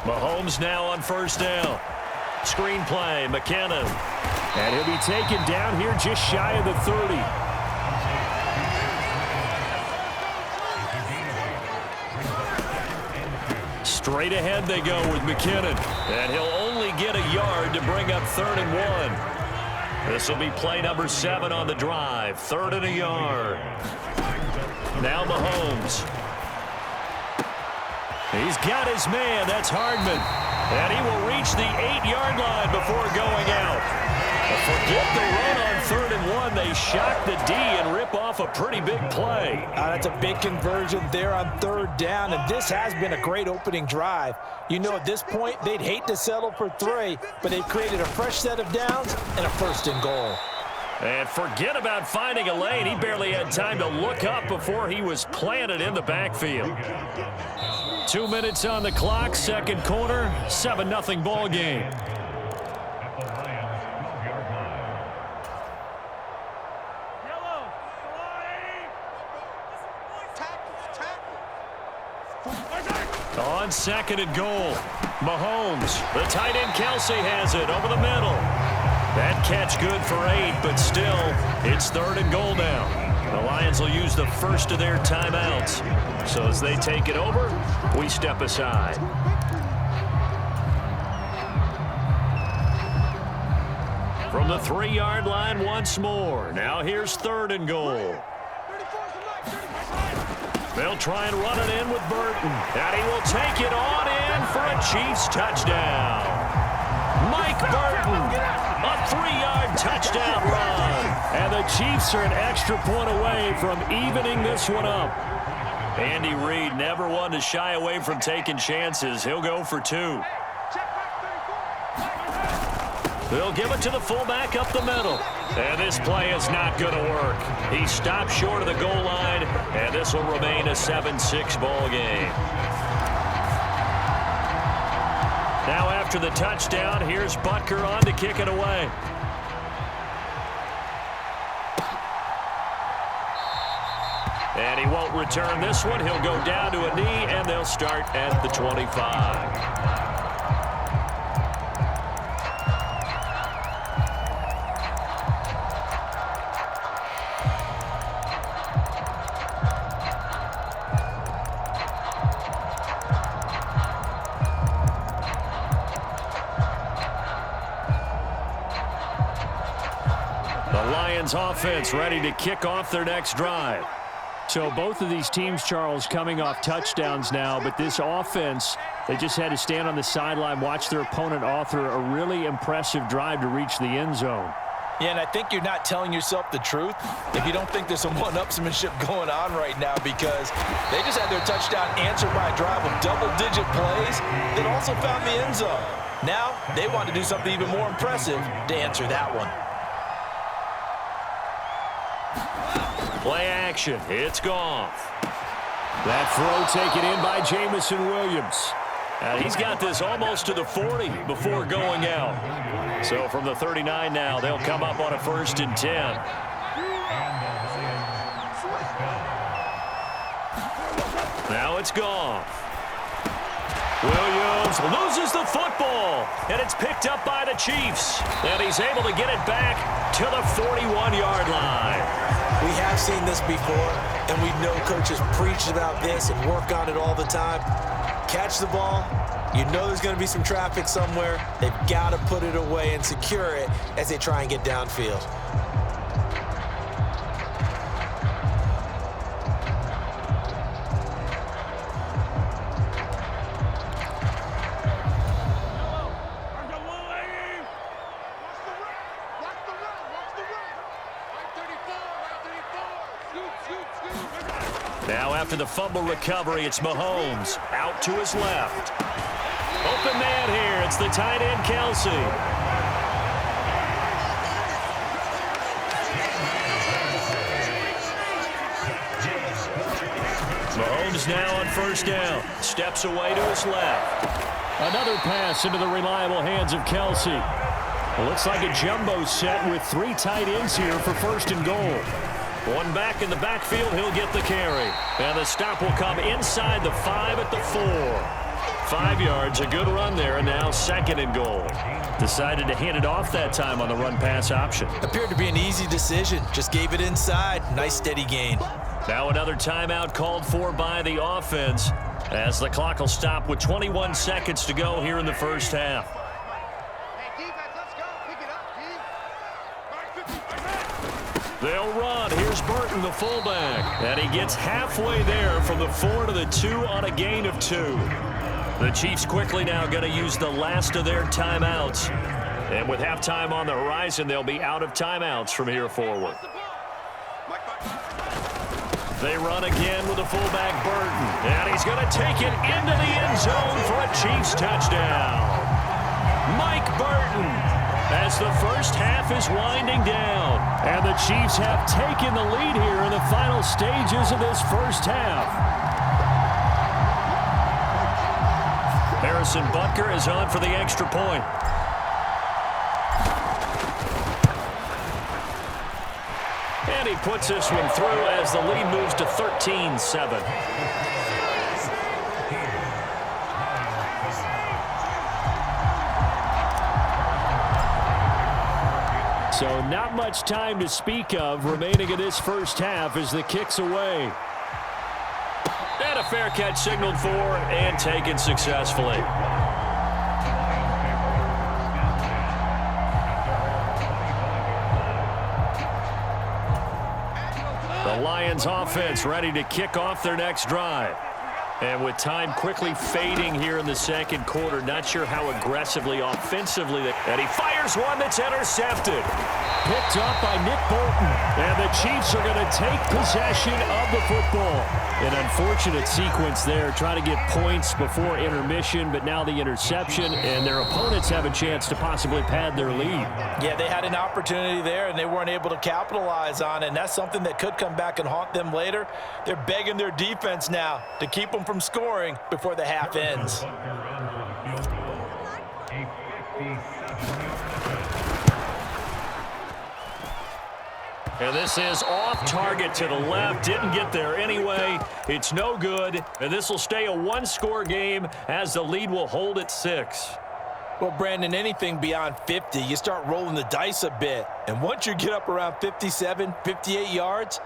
Mahomes now on first down. Screenplay, McKinnon. And he'll be taken down here just shy of the 30. Straight ahead they go with McKinnon. And he'll only get a yard to bring up 3rd and 1. This will be play number 7 on the drive. 3rd and a yard. Now Mahomes. He's got his man. That's Hardman. And he will reach the 8-yard line before going out. Forget the run on 3rd and 1. They shock the D and rip off a pretty big play. That's a big conversion there on 3rd down, and this has been a great opening drive. You know, at this point, they'd hate to settle for 3, but they've created a fresh set of downs and a 1st and goal. And forget about finding a lane. He barely had time to look up before he was planted in the backfield. 2 minutes on the clock, 2nd quarter, 7-0 ball game. On 2nd and goal, Mahomes. The tight end Kelsey has it over the middle. That catch good for 8, but still, it's 3rd and goal now. The Lions will use the first of their timeouts. So as they take it over, we step aside. From the 3-yard line once more. Now here's 3rd and goal. They'll try and run it in with Burton. And he will take it on in for a Chiefs touchdown. Mike Burton, a 3-yard touchdown run. And the Chiefs are an extra point away from evening this one up. Andy Reid never one to shy away from taking chances. He'll go for 2. They'll give it to the fullback up the middle. And this play is not going to work. He stopped short of the goal line, and this will remain a 7-6 ball game. Now after the touchdown, here's Butker on to kick it away. And he won't return this one. He'll go down to a knee, and they'll start at the 25. Offense ready to kick off their next drive. So both of these teams, Charles, coming off touchdowns now, but this offense, they just had to stand on the sideline, watch their opponent author a really impressive drive to reach the end zone. Yeah, and I think you're not telling yourself the truth if you don't think there's some one-upsmanship going on right now, because they just had their touchdown answered by a drive of double-digit plays that also found the end zone. Now they want to do something even more impressive to answer that one. Play action. It's Goff. That throw taken in by Jameson Williams. He's got this almost to the 40 before going out. So from the 39 now, they'll come up on a 1st and 10. Now it's Goff. Williams loses the football, and it's picked up by the Chiefs. And he's able to get it back to the 41-yard line. We have seen this before, and we know coaches preach about this and work on it all the time. Catch the ball. You know there's going to be some traffic somewhere. They've got to put it away and secure it as they try and get downfield. Now after the fumble recovery, it's Mahomes out to his left. Open man here. It's the tight end Kelsey. Mahomes now on 1st down. Steps away to his left. Another pass into the reliable hands of Kelsey. It looks like a jumbo set with 3 tight ends here for 1st and goal. One back in the backfield, he'll get the carry. And the stop will come inside the 5 at the 4. 5 yards. A good run there, and now 2nd and goal. Decided to hand it off that time on the run-pass option. Appeared to be an easy decision. Just gave it inside. Nice steady gain. Now another timeout called for by the offense as the clock will stop with 21 seconds to go here in the first half. They'll run. Here's Burton, the fullback. And he gets halfway there from the 4 to the 2 on a gain of 2. The Chiefs quickly now going to use the last of their timeouts. And with halftime on the horizon, they'll be out of timeouts from here forward. They run again with the fullback, Burton. And he's going to take it into the end zone for a Chiefs touchdown. Mike Burton, as the first half is winding down. And the Chiefs have taken the lead here in the final stages of this first half. Harrison Butker is on for the extra point. And he puts this one through as the lead moves to 13-7. So not much time to speak of remaining in this first half as the kick's away. And a fair catch signaled for and taken successfully. The Lions offense ready to kick off their next drive. And with time quickly fading here in the second quarter, not sure how aggressively, offensively, and he fires one that's intercepted. Picked up by Nick Bolton. And the Chiefs are going to take possession of the football. An unfortunate sequence there, trying to get points before intermission, but now the interception, and their opponents have a chance to possibly pad their lead. Yeah, they had an opportunity there, and they weren't able to capitalize on it, and that's something that could come back and haunt them later. They're begging their defense now to keep them from scoring before the half ends. And this is off target to the left. Didn't get there anyway. It's no good. And this will stay a one-score game as the lead will hold at 6. Well, Brandon, anything beyond 50, you start rolling the dice a bit. And once you get up around 57, 58 yards,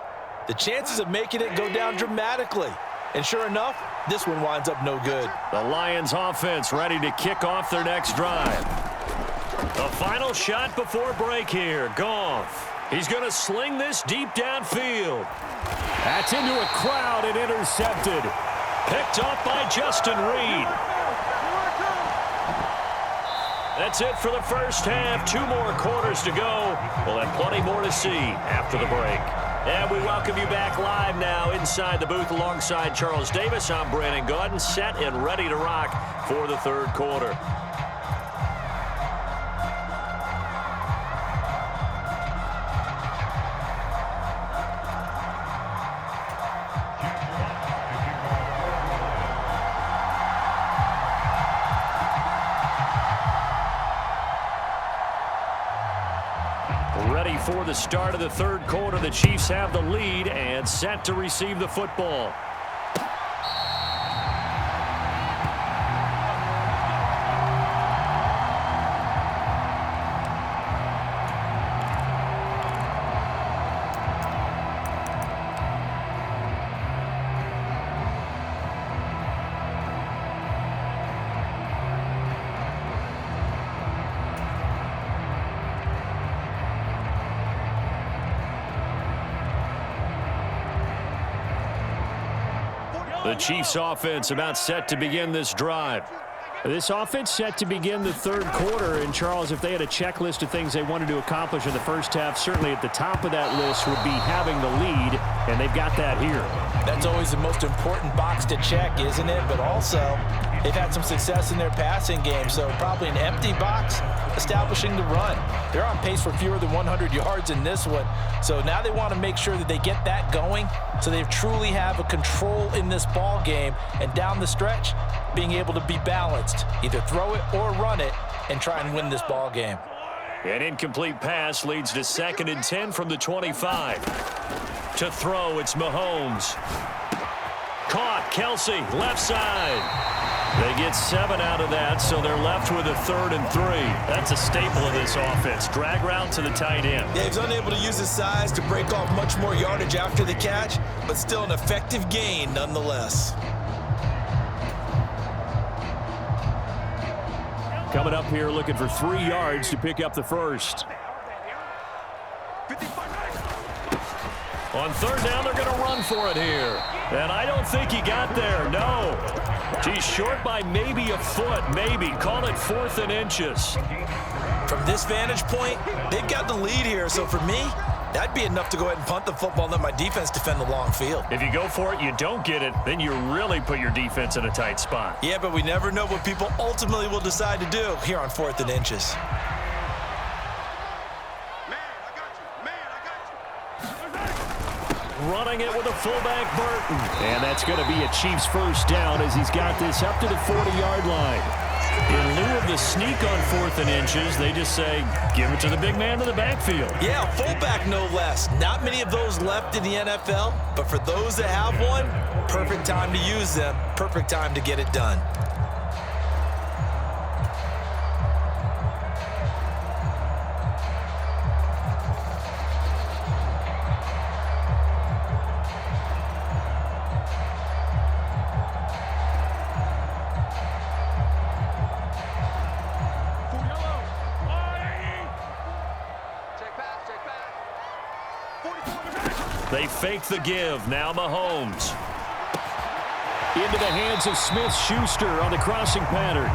the chances of making it go down dramatically. And sure enough, this one winds up no good. The Lions offense ready to kick off their next drive. The final shot before break here. Goff. He's going to sling this deep downfield. That's into a crowd and intercepted. Picked up by Justin Reed. That's it for the first half. 2 more quarters to go. We'll have plenty more to see after the break. And we welcome you back live now inside the booth alongside Charles Davis. I'm Brandon Gaudin, set and ready to rock for the third quarter. Ready for the start of the third quarter. The Chiefs have the lead and set to receive the football. The Chiefs offense about set to begin this drive. This offense set to begin the third quarter. And, Charles, if they had a checklist of things they wanted to accomplish in the first half, certainly at the top of that list would be having the lead, and they've got that here. That's always the most important box to check, isn't it? But also, they've had some success in their passing game, so probably an empty box establishing the run. They're on pace for fewer than 100 yards in this one, so now they want to make sure that they get that going so they truly have a control in this ball game, and down the stretch, being able to be balanced, either throw it or run it, and try and win this ball game. An incomplete pass leads to 2nd and 10 from the 25. To throw, it's Mahomes. Caught, Kelsey, left side. They get 7 out of that, so they're left with a 3rd and 3. That's a staple of this offense. Drag route to the tight end. Yeah, he's unable to use his size to break off much more yardage after the catch, but still an effective gain nonetheless. Coming up here looking for 3 yards to pick up the first. On 3rd down, they're going to run for it here. And I don't think he got there, no. He's short by maybe a foot, maybe. Call it 4th and inches. From this vantage point, they've got the lead here. So for me, that'd be enough to go ahead and punt the football and let my defense defend the long field. If you go for it, you don't get it, then you really put your defense in a tight spot. Yeah, but we never know what people ultimately will decide to do here on 4th and inches. Running it with a fullback, Burton. And that's going to be a Chiefs first down as he's got this up to the 40-yard line. In lieu of the sneak on 4th and inches, they just say, give it to the big man in the backfield. Yeah, fullback no less. Not many of those left in the NFL, but for those that have one, perfect time to use them, perfect time to get it done. They fake the give. Now Mahomes. Into the hands of Smith-Schuster on the crossing pattern.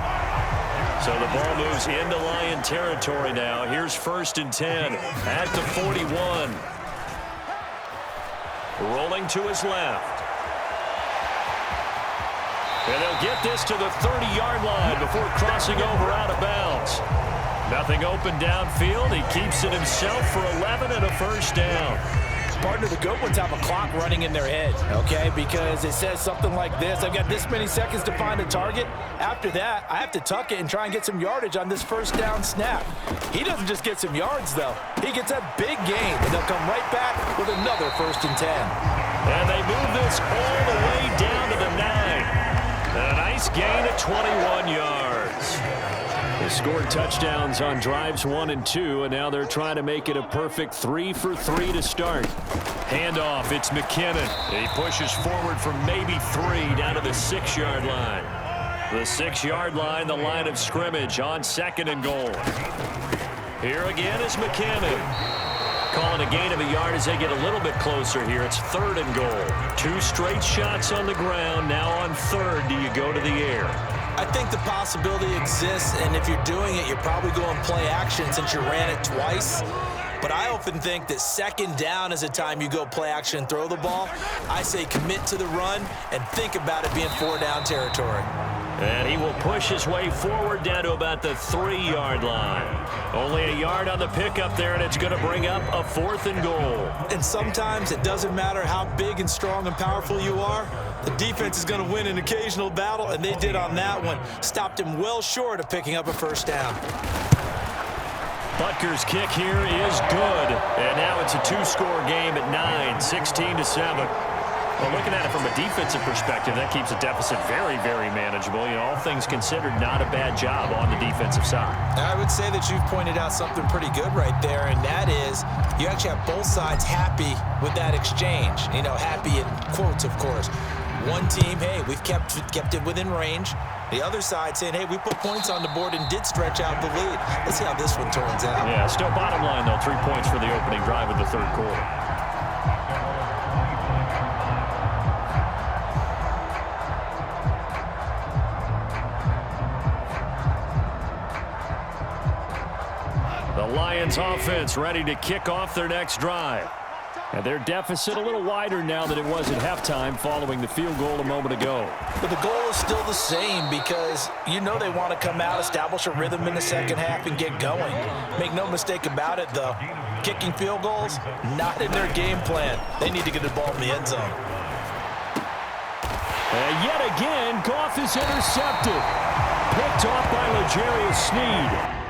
So the ball moves into Lion territory now. Here's 1st and 10 at the 41. Rolling to his left. And they'll get this to the 30-yard line before crossing over out of bounds. Nothing open downfield. He keeps it himself for 11 and a first down. Partner, the good ones have a clock running in their head, okay? Because it says something like this. I've got this many seconds to find a target. After that, I have to tuck it and try and get some yardage on this first down snap. He doesn't just get some yards, though. He gets a big gain, and they'll come right back with another 1st and 10. And they move this all the way down to the 9. A nice gain at 21 yards. They scored touchdowns on drives 1 and 2, and now they're trying to make it a perfect 3 for 3 to start. Handoff, it's McKinnon. He pushes forward from maybe 3 down to the 6-yard line. The 6-yard line, the line of scrimmage on 2nd and goal. Here again is McKinnon. Calling a gain of a yard as they get a little bit closer here. It's 3rd and goal. 2 straight shots on the ground. Now on 3rd, do you go to the air? I think the possibility exists, and if you're doing it, you're probably going play action since you ran it twice. But I often think that 2nd down is a time you go play action and throw the ball. I say commit to the run and think about it being 4-down territory. And he will push his way forward down to about the 3-yard line. Only a yard on the pickup there, and it's going to bring up a 4th and goal. And sometimes it doesn't matter how big and strong and powerful you are. The defense is going to win an occasional battle, and they did on that one. Stopped him well short of picking up a first down. Butker's kick here is good. And now it's a 2-score game at 9, 16-7. Well, looking at it from a defensive perspective, that keeps the deficit very, very manageable. You know, all things considered, not a bad job on the defensive side. I would say that you've pointed out something pretty good right there, and that is you actually have both sides happy with that exchange. You know, happy in quotes, of course. One team, hey, we've kept it within range. The other side saying, hey, we put points on the board and did stretch out the lead. Let's see how this one turns out. Yeah, still bottom line, though, 3 points for the opening drive of the 3rd quarter. The Lions offense ready to kick off their next drive. And their deficit a little wider now than it was at halftime following the field goal a moment ago. But the goal is still the same because you know they want to come out, establish a rhythm in the second half, and get going. Make no mistake about it, though. Kicking field goals, not in their game plan. They need to get the ball in the end zone. And yet again, Goff is intercepted. Picked off by L'Jarius Sneed.